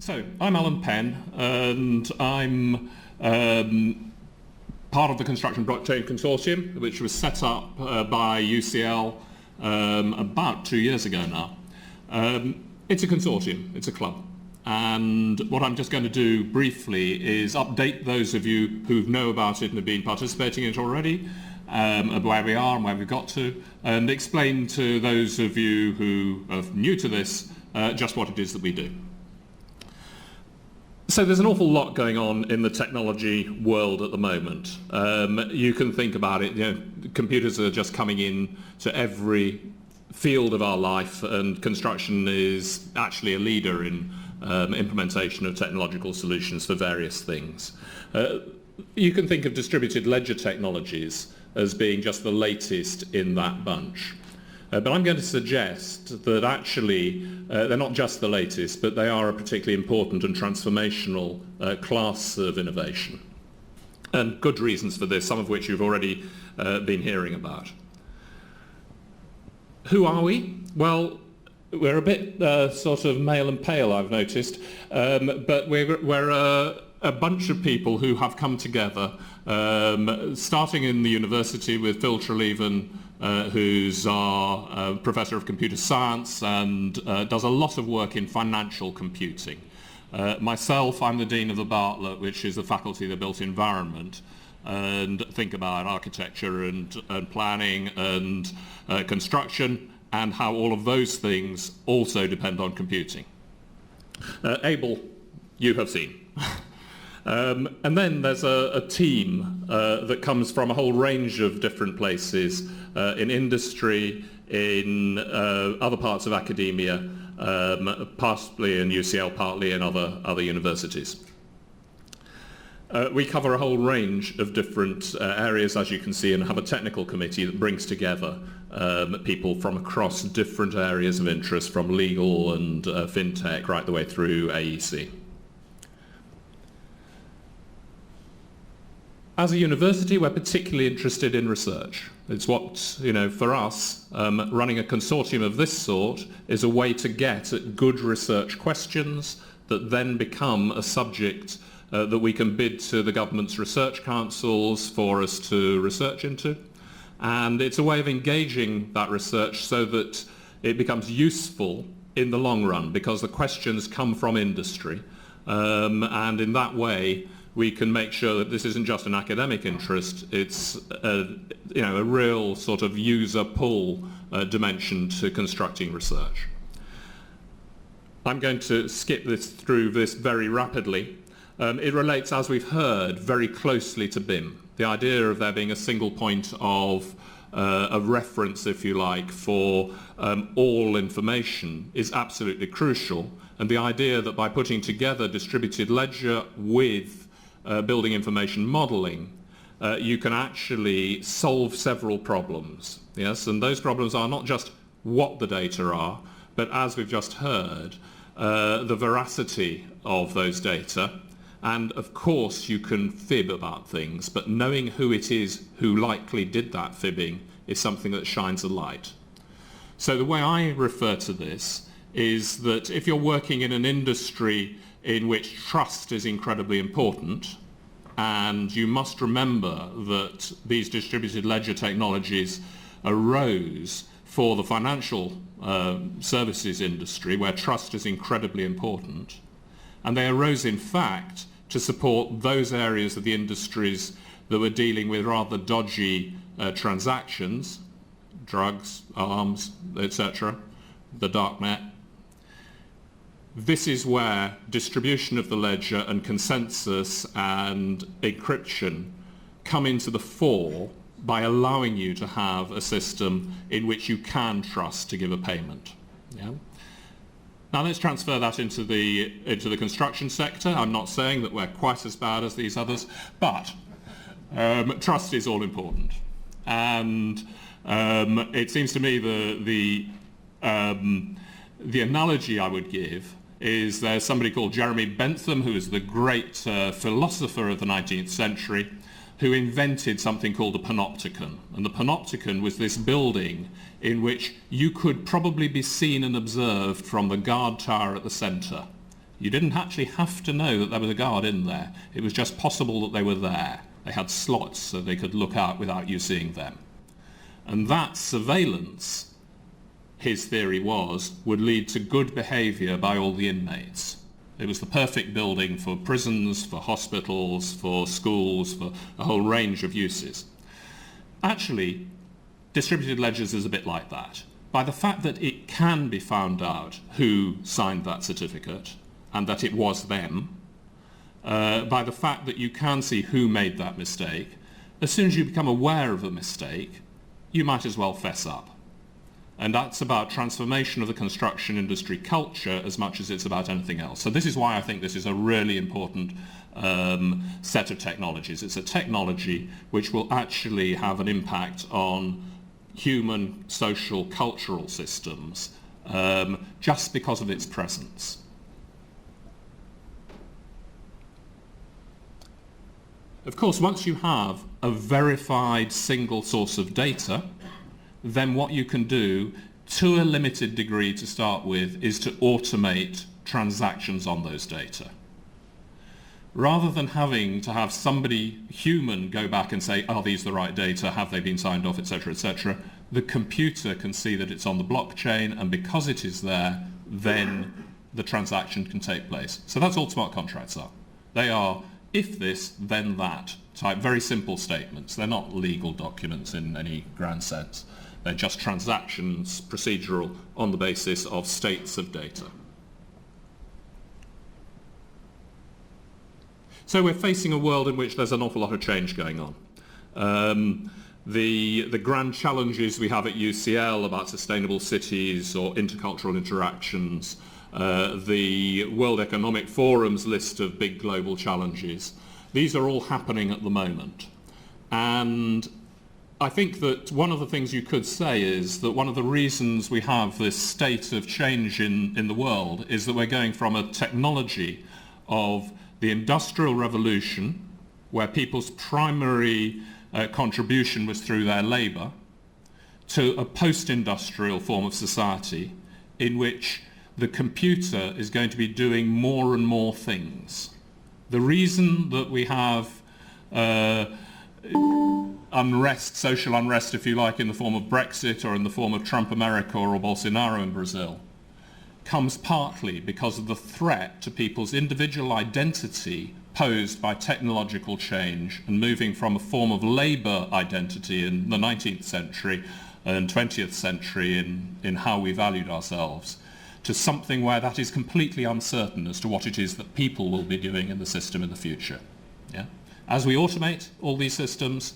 So, I'm Penn, and I'm part of the Construction Blockchain Consortium, which was set up by UCL about 2 years ago now. It's a consortium, it's a club. And what I'm just going to do briefly is update those of you who know about it and have been participating in it already, of where we are and where we've got to, and explain to those of you who are new to this just what it is that we do. So there's an awful lot going on in the technology world at the moment. You can think about it, computers are just coming in to every field of our life, and construction is actually a leader in implementation of technological solutions for various things. You can think of distributed ledger technologies as being just the latest in that bunch. But I'm going to suggest that actually they're not just the latest, but they are a particularly important and transformational class of innovation. And good reasons for this, some of which you've already been hearing about. Who are we? Well, we're a bit sort of male and pale, I've noticed, but we're a bunch of people who have come together, starting in the university with Phil Treleaven, who's our Professor of Computer Science and does a lot of work in financial computing. Myself, I'm the Dean of the Bartlett, which is the Faculty of the Built Environment, and think about architecture and planning and construction and how all of those things also depend on computing. Abel, you have seen. And then there's a team that comes from a whole range of different places, in industry, in other parts of academia, partly in UCL, partly in other universities. We cover a whole range of different areas, as you can see, and have a technical committee that brings together people from across different areas of interest, from legal and fintech right the way through AEC. As a university, we're particularly interested in research. It's what, for us, running a consortium of this sort is a way to get at good research questions that then become a subject that we can bid to the government's research councils for us to research into. And it's a way of engaging that research so that it becomes useful in the long run, because the questions come from industry. And in that way, we can make sure that this isn't just an academic interest, it's a real sort of user pull dimension to constructing research. I'm going to skip through this very rapidly. It relates, as we've heard, very closely to BIM. The idea of there being a single point of reference, if you like, for all information is absolutely crucial. And the idea that by putting together distributed ledger with building information modeling, you can actually solve several problems. Yes, and those problems are not just what the data are, but as we've just heard, the veracity of those data. And of course you can fib about things, but knowing who it is who likely did that fibbing is something that shines a light. So the way I refer to this is that if you're working in an industry in which trust is incredibly important, and you must remember that these distributed ledger technologies arose for the financial services industry, where trust is incredibly important, and they arose in fact to support those areas of the industries that were dealing with rather dodgy transactions, drugs, arms, etc., the dark net. This is where distribution of the ledger and consensus and encryption come into the fore by allowing you to have a system in which you can trust to give a payment. Yeah? Now let's transfer that into the construction sector. I'm not saying that we're quite as bad as these others, but trust is all important. And it seems to me the analogy I would give is there's somebody called Jeremy Bentham, who is the great philosopher of the 19th century, who invented something called the panopticon. And the panopticon was this building in which you could probably be seen and observed from the guard tower at the centre. You didn't actually have to know that there was a guard in there. It was just possible that they were there. They had slots so they could look out without you seeing them. And that surveillance, his theory was, would lead to good behaviour by all the inmates. It was the perfect building for prisons, for hospitals, for schools, for a whole range of uses. Actually, distributed ledgers is a bit like that. By the fact that it can be found out who signed that certificate and that it was them, by the fact that you can see who made that mistake, as soon as you become aware of a mistake, you might as well fess up. And that's about transformation of the construction industry culture as much as it's about anything else. So this is why I think this is a really important set of technologies. It's a technology which will actually have an impact on human, social, cultural systems just because of its presence. Of course, once you have a verified single source of data, then what you can do, to a limited degree to start with, is to automate transactions on those data. Rather than having to have somebody human go back and say, are these the right data, have they been signed off, etc., etc., the computer can see that it's on the blockchain, and because it is there, then the transaction can take place. So that's all smart contracts are. They are, if this, then that, type very simple statements. They're not legal documents in any grand sense. They're just transactions, procedural, on the basis of states of data. So we're facing a world in which there's an awful lot of change going on. The grand challenges we have at UCL about sustainable cities or intercultural interactions, the World Economic Forum's list of big global challenges, these are all happening at the moment. And I think that one of the things you could say is that one of the reasons we have this state of change in the world is that we're going from a technology of the Industrial Revolution, where people's primary contribution was through their labour, to a post-industrial form of society in which the computer is going to be doing more and more things. The reason that we have unrest, social unrest, if you like, in the form of Brexit or in the form of Trump America or Bolsonaro in Brazil, comes partly because of the threat to people's individual identity posed by technological change and moving from a form of labour identity in the 19th century and 20th century in how we valued ourselves to something where that is completely uncertain as to what it is that people will be doing in the system in the future. Yeah? As we automate all these systems,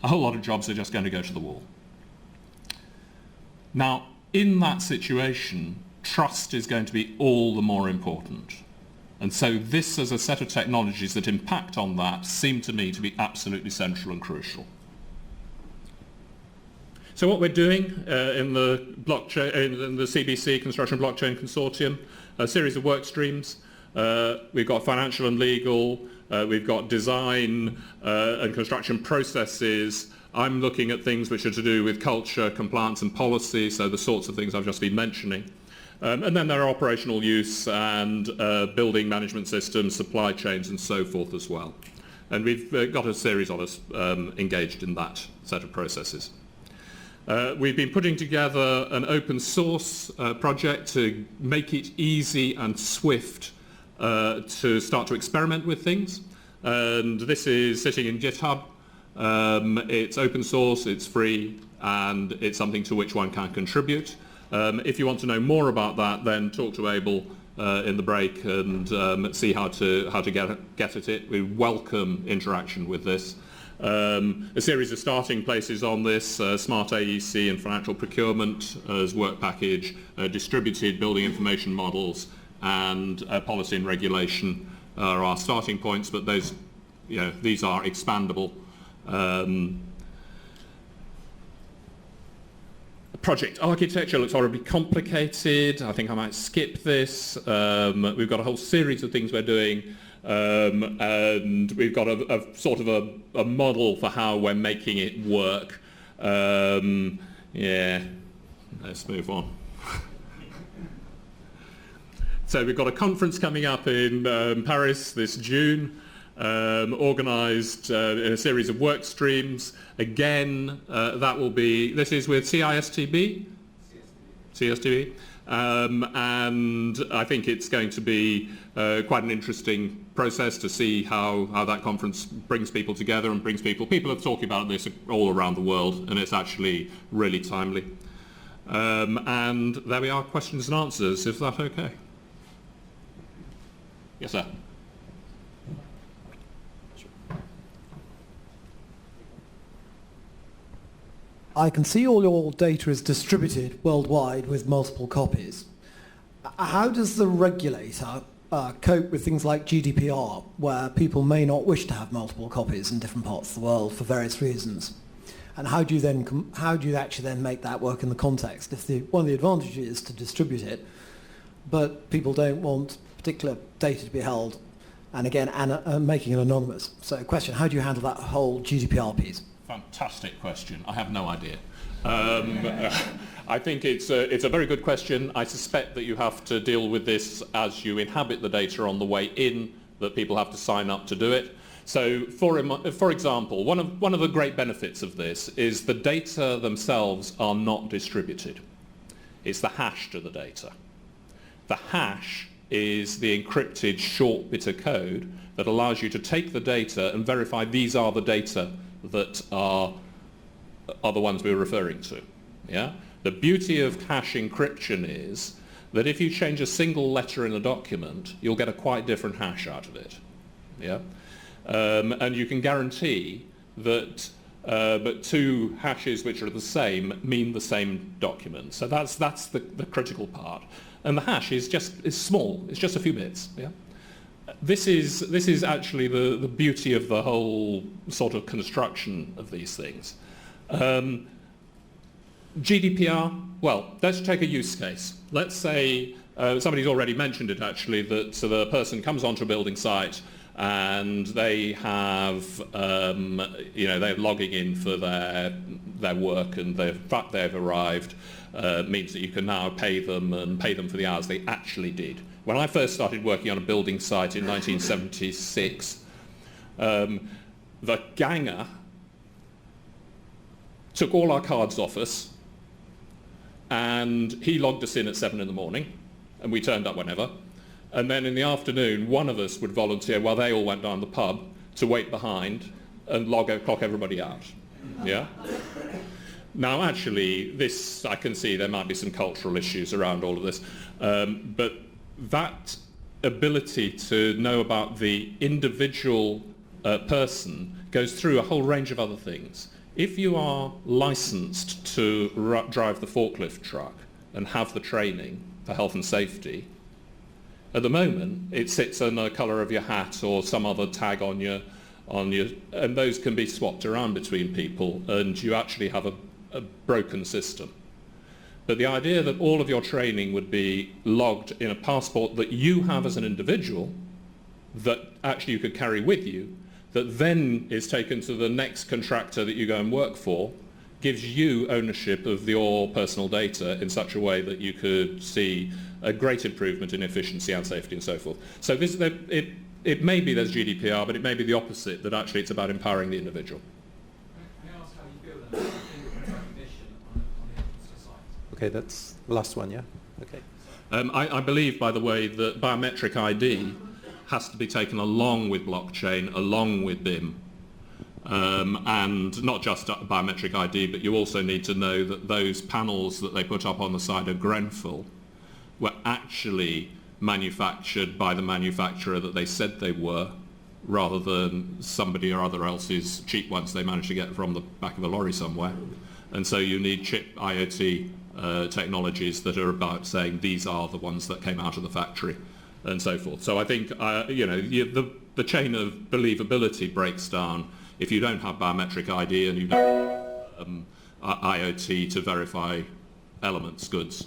a whole lot of jobs are just going to go to the wall. Now, in that situation, trust is going to be all the more important. And so this as a set of technologies that impact on that seem to me to be absolutely central and crucial. So what we're doing in the blockchain, in the CBC Construction Blockchain Consortium, a series of work streams. We've got financial and legal, we've got design and construction processes. I'm looking at things which are to do with culture, compliance and policy, so the sorts of things I've just been mentioning. And then there are operational use and building management systems, supply chains and so forth as well. And we've got a series of us engaged in that set of processes. We've been putting together an open source project to make it easy and swift to start to experiment with things. And this is sitting in GitHub. It's open source, it's free, and it's something to which one can contribute. If you want to know more about that, then talk to Abel in the break and see how to get at it. We welcome interaction with this. A series of starting places on this, smart AEC and financial procurement as work package, distributed building information models, and policy and regulation are our starting points, but those, these are expandable. Project architecture looks horribly complicated. I think I might skip this. We've got a whole series of things we're doing, and we've got a sort of a model for how we're making it work. Yeah, let's move on. So we've got a conference coming up in Paris this June, organised in a series of work streams. Again, this is with CISTB? CSTB. And I think it's going to be quite an interesting process to see how that conference brings people together and brings people are talking about this all around the world, and it's actually really timely. And there we are, questions and answers. Is that okay? Yes, sir. I can see all your data is distributed worldwide with multiple copies. How does the regulator cope with things like GDPR, where people may not wish to have multiple copies in different parts of the world for various reasons? And how do you actually then make that work in the context? If one of the advantages is to distribute it, but people don't want particular data to be held, and again, making it anonymous. So question, how do you handle that whole GDPR piece? Fantastic question. I have no idea. I think it's a very good question. I suspect that you have to deal with this as you inhabit the data on the way in, that people have to sign up to do it. So, for example, one of the great benefits of this is the data themselves are not distributed. It's the hash to the data. The hash is the encrypted short bit of code that allows you to take the data and verify these are the data that are the ones we're referring to. Yeah? The beauty of hash encryption is that if you change a single letter in a document, you'll get a quite different hash out of it. Yeah? And you can guarantee that but two hashes which are the same mean the same document. So that's the critical part. And the hash is small. It's just a few bits. Yeah? This is actually the beauty of the whole sort of construction of these things. GDPR, well, let's take a use case. Let's say, somebody's already mentioned it actually, that the person comes onto a building site and they have, they're logging in for their work, and the fact they've arrived means that you can now pay them for the hours they actually did. When I first started working on a building site in 1976, the ganger took all our cards off us, and he logged us in at 7 in the morning, and we turned up whenever. And then in the afternoon, one of us would volunteer while they all went down the pub to wait behind and clock everybody out. Yeah? Now, actually, I can see there might be some cultural issues around all of this, but that ability to know about the individual person goes through a whole range of other things. If you are licensed to drive the forklift truck and have the training for health and safety, at the moment it sits on the colour of your hat or some other tag on your, and those can be swapped around between people, and you actually have a broken system. But the idea that all of your training would be logged in a passport that you have as an individual, that actually you could carry with you, that then is taken to the next contractor that you go and work for, gives you ownership of your personal data in such a way that you could see a great improvement in efficiency and safety and so forth. So it may be there's GDPR, but it may be the opposite, that actually it's about empowering the individual. Can I ask how you feel then about fingerprint recognition on the entrance to site? Okay, that's the last one, yeah? Okay. I believe, by the way, that biometric ID has to be taken along with blockchain, along with BIM. And not just biometric ID, but you also need to know that those panels that they put up on the side of Grenfell were actually manufactured by the manufacturer that they said they were, rather than somebody or other else's cheap ones they managed to get from the back of a lorry somewhere. And so you need chip IoT technologies that are about saying these are the ones that came out of the factory and so forth. So I think the chain of believability breaks down if you don't have biometric ID and you don't have IoT to verify elements, goods.